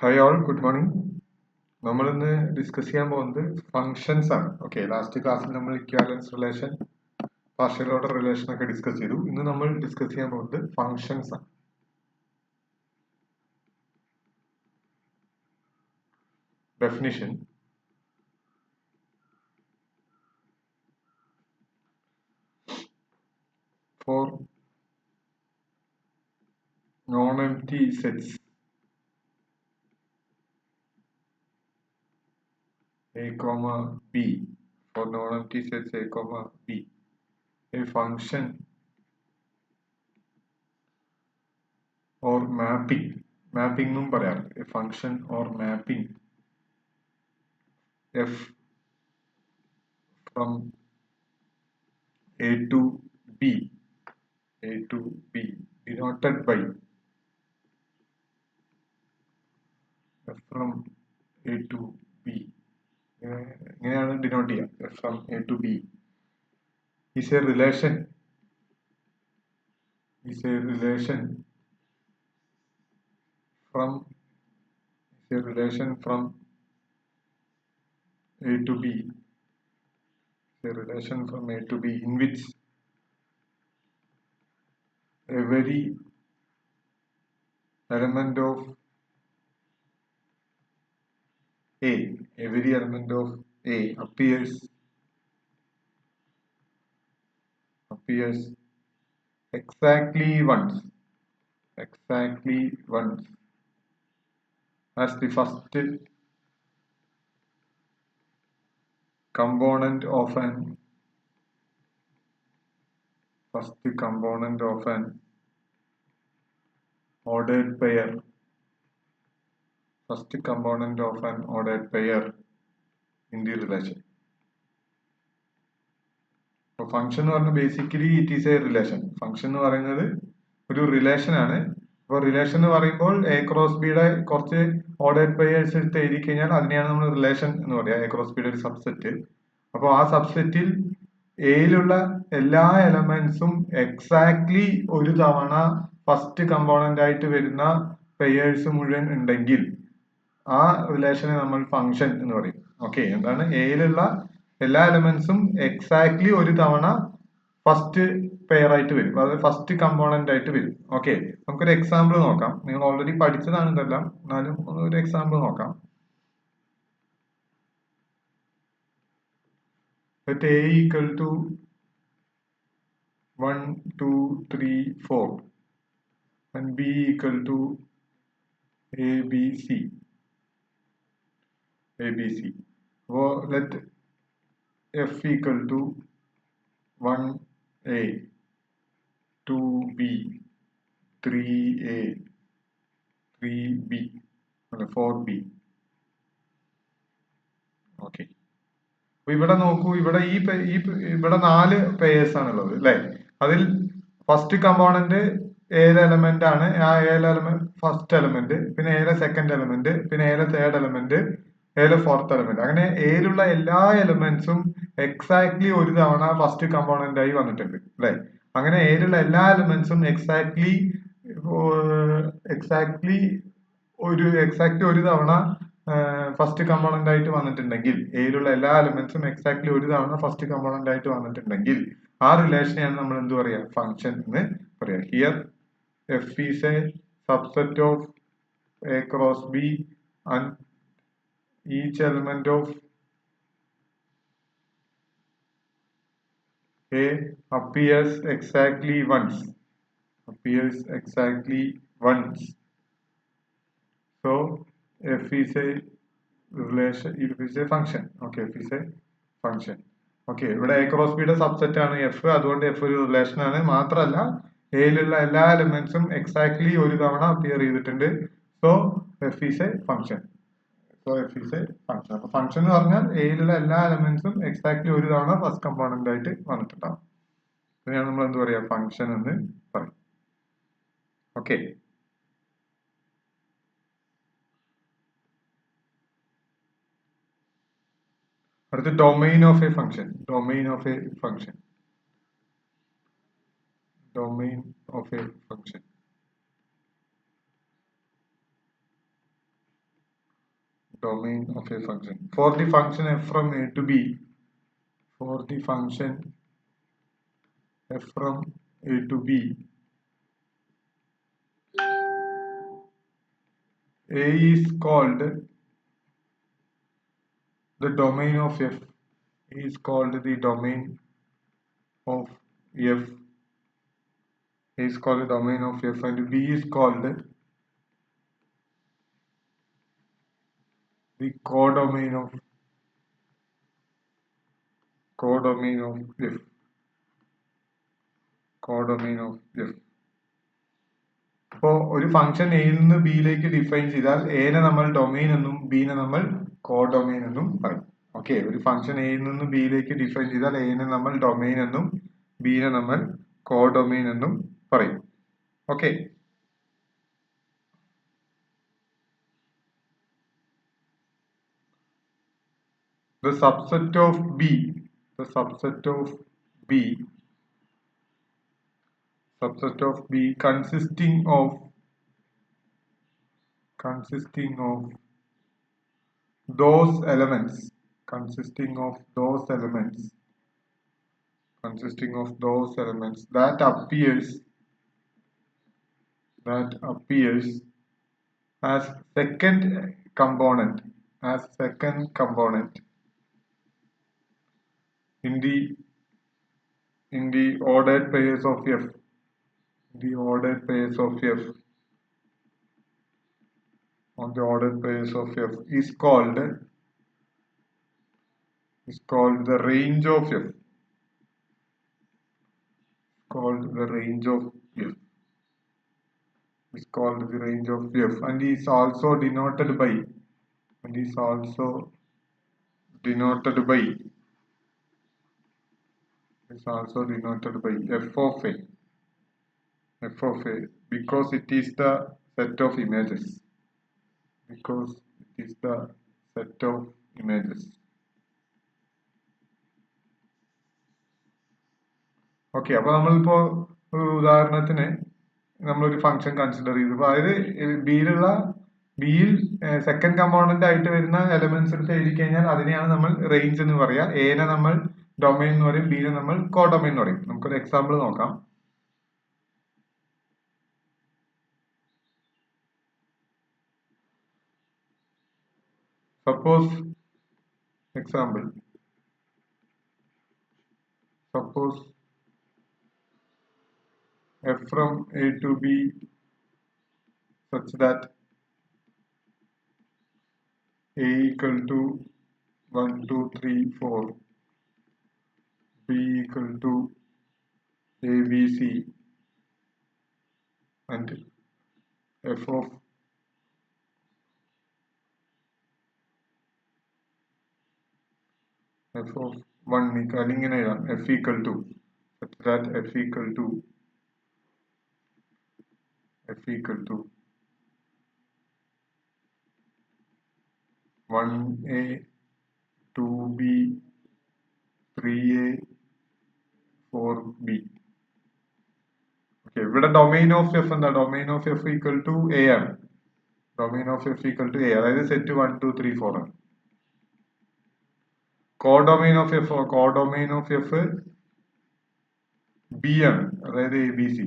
Hi all, good morning. നമ്മളിന്ന് discuss ചെയ്യാൻ പോകുന്നത് ഫങ്ഷൻസ് ആണ്. ഓക്കെ, ലാസ്റ്റ് ക്ലാസ്സിൽ നമ്മൾ equivalence relation, partial order relation ഒക്കെ ഡിസ്കസ് ചെയ്തു. ഇന്ന് നമ്മൾ ഡിസ്കസ് ചെയ്യാൻ പോകുന്നത് ഫങ്ഷൻസ് ആണ്. Definition: four non empty sets A, B, for non-empty sets A, B, a function or mapping ന്നും പറയാം, a function or mapping f from A to B denoted by f from A to B. ഇങ്ങനെയാണ് denote ചെയ്യുക. f from A to B is a relation from A to B, in which every element of A appears exactly once as the first component of an ordered pair in the relation. അപ്പോൾ function എന്ന് പറഞ്ഞാൽ basically it is A relation. Function എന്ന് പറയുന്നത് ഒരു relation ആണ്. അപ്പോൾ relation എന്ന് പറയുമ്പോൾ എ ക്രോസ് ബിയുടെ കുറച്ച് ഓർഡേഡ് പെയേഴ്സ് എടുത്ത് എഴുതി കഴിഞ്ഞാൽ അതിനെയാണ് നമ്മൾ റിലേഷൻ എന്ന് പറയുക. എ ക്രോസ് ബിയുടെ ഒരു സബ്സെറ്റ്. അപ്പോൾ ആ സബ്സെറ്റിൽ എയിലുള്ള എല്ലാ എലമെന്റ്സും എക്സാക്ട്ലി ഒരു തവണ ഫസ്റ്റ് കമ്പോണന്റ് ആയിട്ട് വരുന്ന പെയേഴ്സ് മുഴുവൻ ഉണ്ടെങ്കിൽ ആ റിലേഷനെ നമ്മൾ ഫംഗ്ഷൻ എന്ന് പറയും. ഓക്കെ, എന്താണ്? എയിലുള്ള എല്ലാ എലമെന്റ്സും എക്സാക്ട്ലി ഒരു തവണ ഫസ്റ്റ് പെയർ ആയിട്ട് വരും, അതായത് ഫസ്റ്റ് കമ്പോണന്റ് ആയിട്ട് വരും. ഓക്കെ, നമുക്കൊരു എക്സാമ്പിൾ നോക്കാം. നിങ്ങൾ ഓൾറെഡി പഠിച്ചതാണ് ഇതെല്ലാം, എന്നാലും ഒരു എക്സാമ്പിൾ നോക്കാം. Let A equal to 1, 2, 3, 4 and B equal to ABC. So let F equal to 1A, 2B, 3A, 3B, and 4B. Okay, ഇവിടെ നോക്കൂ, ഇവിടെ ഇവിടെ 4 പെയേഴ്സ് ആണുള്ളത് അല്ലെ. അതിൽ ഫസ്റ്റ് കമ്പോണന്റ് ഏത് എലമെന്റ് ആണ്? ആ ഏത് എലമെന്റ് ഫസ്റ്റ് എലമെന്റ്, പിന്നെ ഏത് സെക്കൻഡ് എലമെന്റ്, പിന്നെ ഏത് തേർഡ് എലമെന്റ്, ഏത് ഫോർത്ത് എലമെന്റ്. അങ്ങനെ ഏതിലുള്ള എല്ലാ എലമെന്റ്സും എക്സാക്ട്ലി ഒരു തവണ ഫസ്റ്റ് കമ്പോണന്റ് ആയി വന്നിട്ടുണ്ട് അല്ലെ. അങ്ങനെ ഏതിലുള്ള എല്ലാ എലമെന്റ്സും എക്സാക്ട്ലി ഒരു തവണ ഫസ്റ്റ് കമ്പോണന്റ് ആയിട്ട് വന്നിട്ടുണ്ടെങ്കിൽ, എയിലുള്ള എല്ലാ എലമെന്റ്സും എക്സാക്ട്ലി ഒരു തവണ ഫസ്റ്റ് കമ്പോണന്റ് ആയിട്ട് വന്നിട്ടുണ്ടെങ്കിൽ ആ റിലേഷനെയാണ് നമ്മൾ എന്ത് പറയാ? ഫംഗ്ഷൻ എന്ന് പറയാം. Here F is a subset of A cross B and each element of A appears exactly once. So f is a relation, if is a function. Okay, f is a function. Okay, ഇവിടെ A cross B യുടെ subset ആണ് F, അതുകൊണ്ട് F ഒരു relation ആണ്. മാത്രമല്ല എയിലുള്ള എല്ലാ എലമെന്റ്സും exactly ഒരു തവണ അപ്പിയർ ചെയ്തിട്ടുണ്ട്. So F is a function. അപ്പൊ ഫംഗ്ഷൻ എന്ന് പറഞ്ഞാൽ എയിലുള്ള എല്ലാ എലമെന്റ്സും എക്സാക്ട്ലി ഒരു തവണ ഫസ്റ്റ് കമ്പോണന്റ് ആയിട്ട് വന്നിട്ടുണ്ടാവും. ഇതിനെയാണ് നമ്മൾ എന്ത് പറയാ? ഫംഗ്ഷൻ എന്ന് പറയും. ഓക്കെ, അടുത്ത domain of A function. domain of a function. For the function f from a to b, for the function f from a to b, a is called the domain of f. A is called the domain of f. A is called the domain of f, and b is called the codomain of f. Codomain of f. അപ്പോൾ ഒരു function എയിൽ നിന്ന് ബിയിലേക്ക് define ചെയ്താൽ എനെ നമ്മൾ domain എന്നും ബിനെ നമ്മൾ codomain എന്നും പറയും. ഓക്കെ, ഒരു ഫംഗ്ഷൻ എയിൽ നിന്ന് ബിയിലേക്ക് ഡിഫൈൻ ചെയ്താൽ എനെ നമ്മൾ ഡൊമെയിൻ എന്നും ബിനെ നമ്മൾ കോഡൊമെയിൻ എന്നും പറയും. Okay, the subset of b consisting of those elements that appears as second component in the ordered pairs of f. On the ordered pairs of f is called the range of f. And is also denoted by f of a because it is the set of images. Okay, അപ്പൊ നമ്മളിപ്പോ ഒരു ഉദാഹരണത്തിന് നമ്മളൊരു function consider ചെയ്തു. അതായത് ബിയിൽ second component ആയിട്ട് വരുന്ന എലമെന്റ്സ് എടുത്ത് എഴുതി കഴിഞ്ഞാൽ അതിനെയാണ് നമ്മൾ റേഞ്ച് എന്ന് പറയാ. എനെ നമ്മൾ ഡൊമൈൻ എന്ന് പറയും, ബിനെ നമ്മൾ കോഡൊമൈൻ എന്ന് പറയും. നമുക്കൊരു എക്സാമ്പിൾ നോക്കാം. Suppose f from a to b such that a equal to 1, 2, 3, 4, b equal to a, b, c, and f of 1 ഇങ്ങനെ എഴുതാം. f equal to such that f equal to 1a, 2b, 3a, 4b. Okay, ഇവിടെ domain of f എന്താ? Domain of f equal to a ആണ്. അതായത് set 1, 2, 3, 4 ആണ്. Codomain of F B ആണ്, അതായത് A, B, C.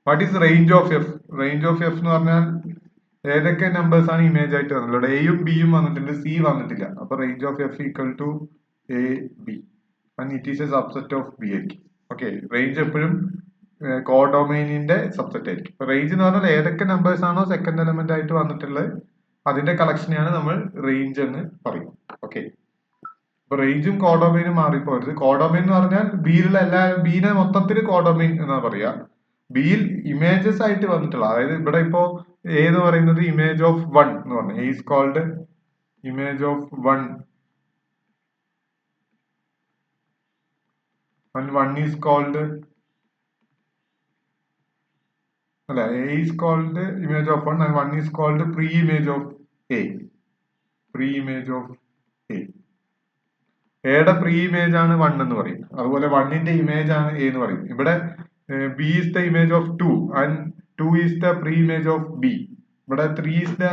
What is range of F? Range of F എന്ന് പറഞ്ഞാൽ ഏതൊക്കെ നമ്പേഴ്സ് ആണ് ഇമേജ് ആയിട്ട് വന്നിട്ടുള്ളത്? എയും ബിയും വന്നിട്ടുണ്ട്, സി വന്നിട്ടില്ല. അപ്പൊ range of f equal to a, b, and it is a subset of b ആയിരിക്കും. ഓക്കെ, റേഞ്ച് എപ്പോഴും കോഡൊമൈനിന്റെ സബ്സെറ്റ് ആയിരിക്കും. റേഞ്ച് എന്ന് പറഞ്ഞാൽ ഏതൊക്കെ നമ്പേഴ്സ് ആണോ സെക്കൻഡ് എലമെന്റ് ആയിട്ട് വന്നിട്ടുള്ളത് അതിന്റെ കളക്ഷനെയാണ് നമ്മൾ റേഞ്ച് എന്ന് പറയും. ഓക്കെ, അപ്പൊ റേഞ്ചും കോഡൊമൈനും മാറിപ്പോരുത്. കോഡൊമൈൻ എന്ന് പറഞ്ഞാൽ ബിയിലുള്ള ബീനെ മൊത്തത്തിൽ കോഡൊമൈൻ എന്നാ പറയാ. ബിയിൽ ഇമേജസ് ആയിട്ട് വന്നിട്ടുള്ള, അതായത് ഇവിടെ ഇപ്പോ എന്ന് പറയുന്നത് ഇമേജ് ഓഫ് 1 എന്ന് പറഞ്ഞു. A is called image of 1 and 1 is called a is called image of 1 and 1 is called pre-image of a. എയുടെ പ്രീ ഇമേജ് ആണ് 1 എന്ന് പറയും. അതുപോലെ 1ന്റെ ഇമേജ് ആണ് എ എന്ന് പറയും. ഇവിടെ b is the image of 2 and 2 is the pre-image of b. ഇവിടെ 3 is the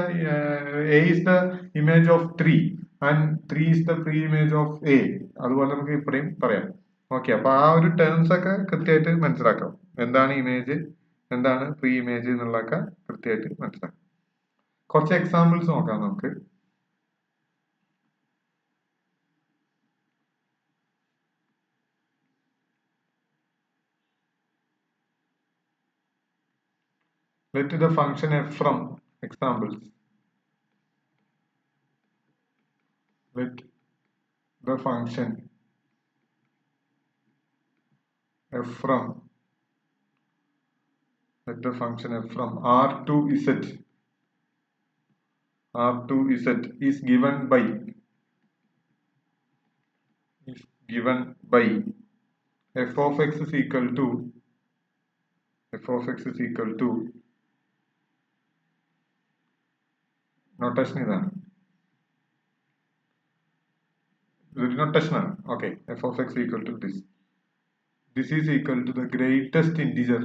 a is the image of 3 and 3 is the pre-image of a. അതുപോലെ നമുക്ക് ഇവിടെയും പറയാം. ഓക്കെ, അപ്പൊ ആ ഒരു ടേംസ് ഒക്കെ കൃത്യമായിട്ട് മനസ്സിലാക്കാം. എന്താണ് ഇമേജ്, എന്താണ് പ്രീ ഇമേജ് എന്നുള്ളതൊക്കെ കൃത്യമായിട്ട് മനസ്സിലാക്കാം. കുറച്ച് എക്സാമ്പിൾസ് നോക്കാം നമുക്ക്. Let the function f from examples. Let the function f from r to z is given by f of x is equal to notation ഇതാണ്, ഇതൊരു notation ആണ്. Okay, f of x equal to this is equal to the greatest integer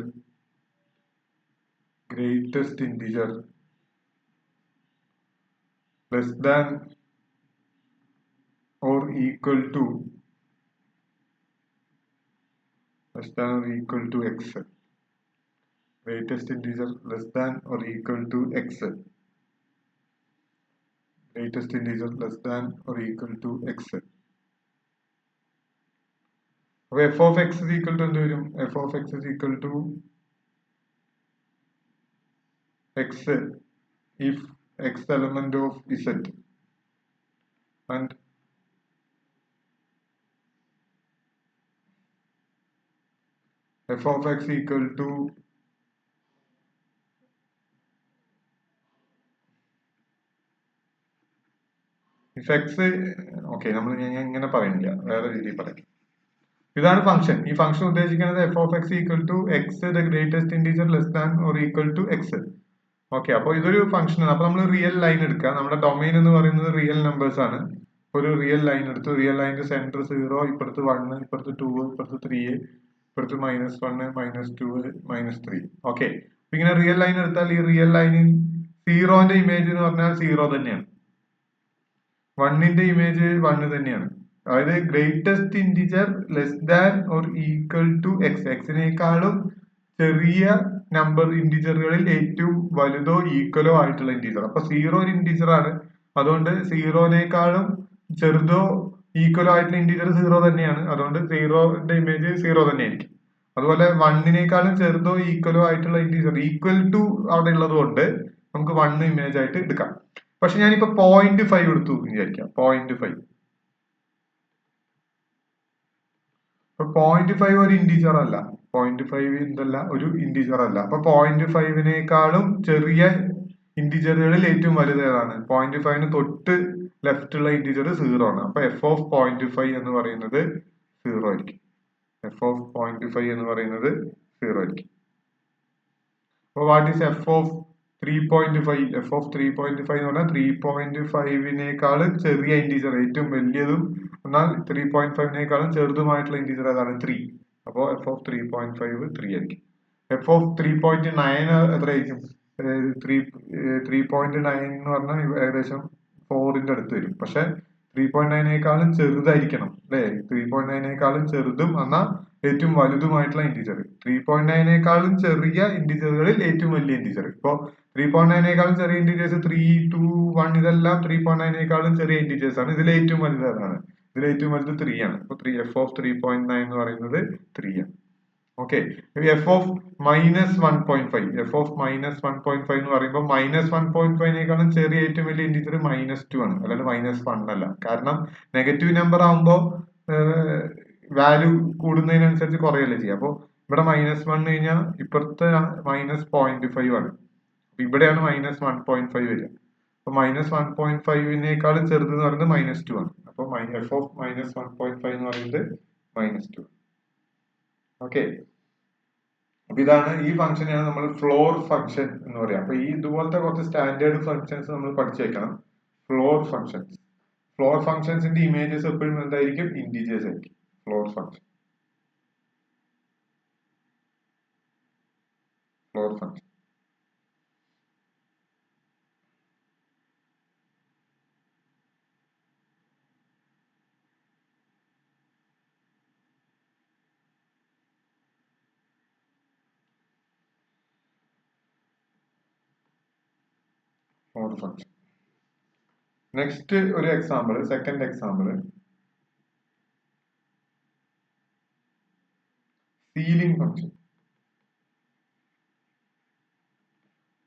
less than or equal to x. Greatest integer less than or equal to x. Greatest integer less than or equal to x. So f of x is equal to f of x is equal to x if x element of z and f of x equal to if x. Okay, നമ്മൾ ഞാൻ ഇങ്ങനെ പറയുന്നില്ല, വേറെ രീതിയിൽ പറയാം. ഇതാണ് function. ഈ function ഉദ്ദേശിക്കുന്നത് f of x equal to x the greatest integer less than or equal to x. Okay, അപ്പോൾ ഇതൊരു ഫംഗ്ഷൻ ആണ്. അപ്പൊ നമ്മൾ റിയൽ ലൈൻ എടുക്കുക. നമ്മുടെ ഡൊമൈൻ എന്ന് പറയുന്നത് റിയൽ നമ്പേഴ്സ് ആണ്. ഒരു റിയൽ ലൈൻ എടുത്തു. റിയൽ ലൈനിന്റെ സെന്റർ 0, ഇപ്പുറത്ത് 1, ഇപ്പുറത്ത് 2, ഇപ്പുറത്ത് 3, ഇപ്പുറത്ത് -1, -2, -3. ഓക്കെ, ഇങ്ങനെ റിയൽ ലൈൻ എടുത്താൽ ഈ റിയൽ ലൈനിൽ 0ന്റെ ഇമേജ് എന്ന് പറഞ്ഞാൽ 0 തന്നെയാണ്, 1ന്റെ ഇമേജ് 1 തന്നെയാണ്. അതായത് greatest integer less than or equal to x, എക്സിനേക്കാളും ചെറിയ നമ്പർ ഇന്റിജറുകളിൽ ഏറ്റവും വലുതോ ഈക്വലോ ആയിട്ടുള്ള ഇന്റിജർ. അപ്പൊ 0 ഒരു ഇന്റിജർ ആണ്, അതുകൊണ്ട് 0നേക്കാളും ചെറുതോ ഈക്വലോ ആയിട്ടുള്ള ഇന്റിജർ 0 തന്നെയാണ്, അതുകൊണ്ട് 0ന്റെ ഇമേജ് 0 തന്നെയായിരിക്കും. അതുപോലെ 1നേക്കാളും ചെറുതോ ഈക്വലോ ആയിട്ടുള്ള ഇന്റിജർ ഈക്വൽ ടു അവിടെ ഉള്ളത് കൊണ്ട് നമുക്ക് 1 ഇമേജ് ആയിട്ട് എടുക്കാം. പക്ഷെ ഞാനിപ്പോ 0.5 എടുത്തു വിചാരിക്കാം. 0.5 ഒരു ഇന്റീജർ അല്ല. 0.5 എന്തല്ല, ഒരു ഇന്റീജർ അല്ല. അപ്പൊ 0.5നേക്കാളും ചെറിയ ഇന്റീജറുകളിൽ ഏറ്റവും വലുത് ഏതാണ്? 0.5ന് തൊട്ട് ലെഫ്റ്റ് ഉള്ള ഇന്റീജർ 0 ആണ്. അപ്പൊ എഫ് ഓഫ് 0.5 എന്ന് പറയുന്നത് 0 ആയിരിക്കും. എഫ് ഓഫ് 0.5 എന്ന് പറയുന്നത് 0 ആയിരിക്കും. അപ്പൊ what is F of 3.5? F of 3.5 എന്ന് പറഞ്ഞാൽ 3.5നേക്കാളും ചെറിയ ഇന്റീജർ, ഏറ്റവും വലിയതും എന്നാൽ 3.5നേക്കാളും ചെറുതുമായിട്ടുള്ള ഇന്റീജർ ഏതാണ്? 3. അപ്പോ എഫ് ഓഫ് 3.5 3 ആയിരിക്കും. എഫ് ഓഫ് 3.9 എത്രയായിരിക്കും? 3.9 എന്ന് പറഞ്ഞാൽ ഏകദേശം 4ന്റെ അടുത്ത് വരും. പക്ഷെ 3.9നേക്കാളും ചെറുതായിരിക്കണം അല്ലെ? 3.9നേക്കാളും ചെറുതും എന്നാൽ ഏറ്റവും വലുതുമായിട്ടുള്ള ഇന്റീജർ. 3.9നേക്കാളും ചെറിയ ഇന്റീജറുകളിൽ ഏറ്റവും വലിയ ഇന്റീജർ. ഇപ്പോ 3.9നേക്കാളും ചെറിയ ഇന്റീജേഴ്സ് 3, 2, 1 ഇതെല്ലാം 3.9നേക്കാളും ചെറിയ ഇന്റീജേഴ്സ് ആണ്. ഇതിൽ ഏറ്റവും വലുത് ഏതാണ്? ഇതിൽ ഏറ്റവും വലുത് 3 ആണ്. അപ്പൊ എഫ് ഓഫ് 3.9 എന്ന് പറയുന്നത് 3 ആണ്. Okay, F of -1.5. F of -1.5 എന്ന് പറയുമ്പോൾ -1.5നേക്കാളും ചെറിയ ഏറ്റവും വലിയ ഇന്റീജർ -2 ആണ്, അല്ലാണ്ട് -1 അല്ല. കാരണം നെഗറ്റീവ് നമ്പർ ആകുമ്പോൾ വാല്യൂ കൂടുന്നതിനനുസരിച്ച് കുറയല്ലേ ചെയ്യുക. അപ്പൊ ഇവിടെ -1 കഴിഞ്ഞാൽ ഇപ്പുറത്തെ -0.5 ആണ്. ഇവിടെയാണ് -1.5 വരിക. അപ്പൊ -1.5നേക്കാളും ചെറുത് എന്ന് പറയുന്നത് -2 ആണ്. അപ്പൊ എഫ് ഓഫ് -1.5 എന്ന് പറയുന്നത് -2. ഓക്കെ, അപ്പൊ ഇതാണ്, ഈ ഫംഗ്ഷനെയാണ് നമ്മൾ ഫ്ലോർ ഫംഗ്ഷൻ എന്ന് പറയാം. അപ്പൊ ഈ ഇതുപോലത്തെ കുറച്ച് സ്റ്റാൻഡേർഡ് ഫംഗ്ഷൻസ് നമ്മൾ പഠിച്ചു വെക്കണം. ഫ്ലോർ ഫംഗ്ഷൻസിന്റെ ഇമേജസ് എപ്പോഴും എന്തായിരിക്കും? ഇന്റീജേഴ്സ് ആയിരിക്കും. Floor function mod function. Next ഒരു example, second example, ceiling function.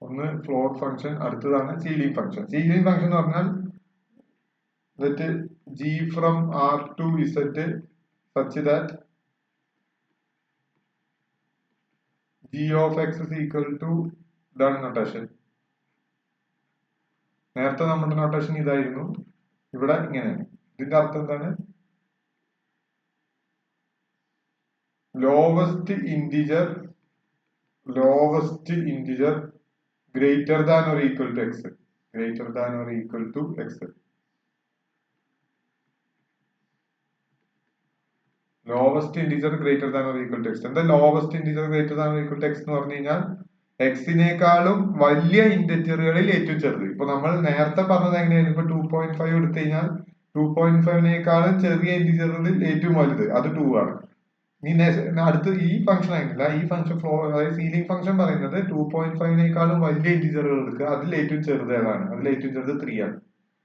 ഒന്ന് ഫ്ലോർ ഫംഗ്ഷൻ, അടുത്തതാണ് സീലിംഗ് ഫംഗ്ഷൻ. സീലിംഗ് ഫംഗ്ഷൻ എന്ന് പറഞ്ഞാൽ let g from R to Z such that g of x is equal to, ഇതാണ് notation. നേരത്തെ നമ്മുടെ notation ഇതായിരുന്നു, ഇവിടെ ഇങ്ങനെയാണ്. ഇതിന്റെ അർത്ഥം എന്താണ്? Lowest integer greater than or equal to x, greater than or equal to x. Lowest integer greater than or equal to x. എന്താ lowest integer greater than or equal to x എന്ന് പറഞ്ഞു കഴിഞ്ഞാൽ എക്സിനേക്കാളും വലിയ ഇന്റിജറുകളിൽ ഏറ്റവും ചെറുത്. ഇപ്പൊ നമ്മൾ നേരത്തെ പറഞ്ഞത് എങ്ങനെയായിരുന്നു? ഇപ്പൊ 2.5 എടുത്തു കഴിഞ്ഞാൽ 2.5നേക്കാളും ചെറിയ ഇന്റിജറുകളിൽ ഏറ്റവും വലുത് അത് 2 ആണ്. ഇനി അടുത്ത് ഈ ഫംഗ്ഷൻ ആയിട്ടില്ല, ഈ ഫംഗ്ഷൻ ഫ്ലോർ, അതായത് സീലിംഗ് ഫംഗ്ഷൻ പറയുന്നത് 2.5നേക്കാളും വലിയ ഇന്റിജറുകൾ എടുക്കുക, അതിൽ ഏറ്റവും ചെറുത് ഏതാണ്? അതിൽ ഏറ്റവും ചെറുത് 3 ആണ്.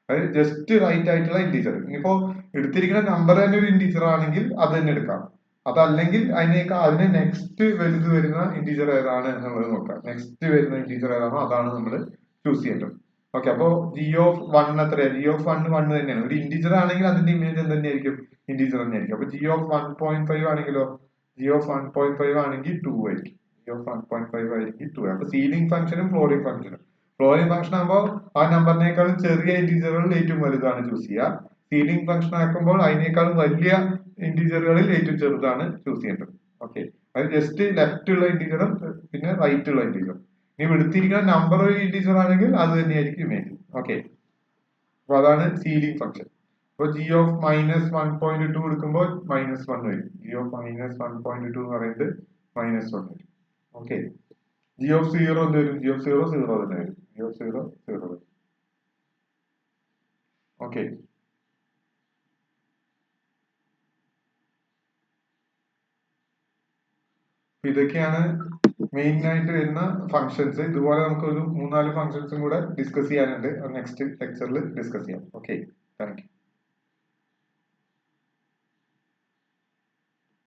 അതായത് ജസ്റ്റ് റൈറ്റ് ആയിട്ടുള്ള ഇന്റീജർ. ഇനിയിപ്പോ എടുത്തിരിക്കുന്ന നമ്പർ തന്നെ ഒരു ഇന്റീജർ ആണെങ്കിൽ അത് തന്നെ എടുക്കാം. അതല്ലെങ്കിൽ അതിന് നെക്സ്റ്റ് വലുത് വരുന്ന ഇന്റീജർ ഏതാണ് എന്നുള്ളത് നോക്കാം. നെക്സ്റ്റ് വരുന്ന ഇന്റീജർ ഏതാണോ അതാണ് നമ്മൾ ചൂസ് ചെയ്യേണ്ടത്. ഓക്കെ, അപ്പോ ജി ഓഫ് 1 എത്രയാണ്? ജി ഓഫ് 1 തന്നെയാണ്. ഒരു ഇന്റീജർ ആണെങ്കിൽ അതിന്റെ ഇമേജ് എന്ത് തന്നെയായിരിക്കും? ഇന്റീജർ തന്നെയായിരിക്കും. അപ്പൊ ജി ഓഫ് 1.5 ആണെങ്കിലോ? ജി ഓഫ് 1.5 ആണെങ്കിൽ 2 ആയിരിക്കും. ജി ഓഫ് 1.5 ആയിരിക്കും 2. അപ്പൊ സീലിംഗ് ഫംഗ്ഷനും ഫ്ലോറിംഗ് ഫംഗ്ഷനും. ഫ്ലോറിംഗ് ഫംഗ്ഷൻ ആകുമ്പോൾ ആ നമ്പറിനേക്കാളും ചെറിയ ഇന്റീജറുകളിൽ ഏറ്റവും വലുതാണ് ചൂസ് ചെയ്യുക. സീലിംഗ് ഫംഗ്ഷൻ ആക്കുമ്പോൾ അതിനേക്കാളും വലിയ ഇന്റീജറുകളിൽ ഏറ്റവും ചെറുതാണ് ചൂസ് ചെയ്യേണ്ടത്. ഓക്കെ, അത് ജസ്റ്റ് ലെഫ്റ്റ് ഉള്ള ഇന്റീജറും പിന്നെ റൈറ്റ് ഉള്ള ഇന്റീജറും. ഇനി എടുത്തിരിക്കുന്ന നമ്പർ ഒരു ഇന്റീജർ ആണെങ്കിൽ അത് തന്നെയായിരിക്കും ഇമേജ്. ഓക്കെ, അപ്പൊ അതാണ് സീലിംഗ് ഫംഗ്ഷൻ. അപ്പൊ ജി ഓഫ് -1.2 എടുക്കുമ്പോൾ -1 വരും. ജി ഓഫ് -1.2 എന്ന് പറയുന്നത് -1 വരും. ഓക്കെ, ജി ഓഫ് 0 എന്ത് വരും? ജി ഓഫ് 0 0 തന്നെ വരും. ജി ഓഫ് 0 0 വരും. ഓക്കെ, ഇതൊക്കെയാണ് മെയിൻ ആയിട്ട് വരുന്ന ഫംഗ്ഷൻസ്. ഇതുപോലെ നമുക്ക് ഒരു 3-4 ഫംഗ്ഷൻസും കൂടെ ഡിസ്കസ് ചെയ്യാനുണ്ട്. നെക്സ്റ്റ് ലെക്ചറിൽ ഡിസ്കസ് ചെയ്യാം. Okay, thank you.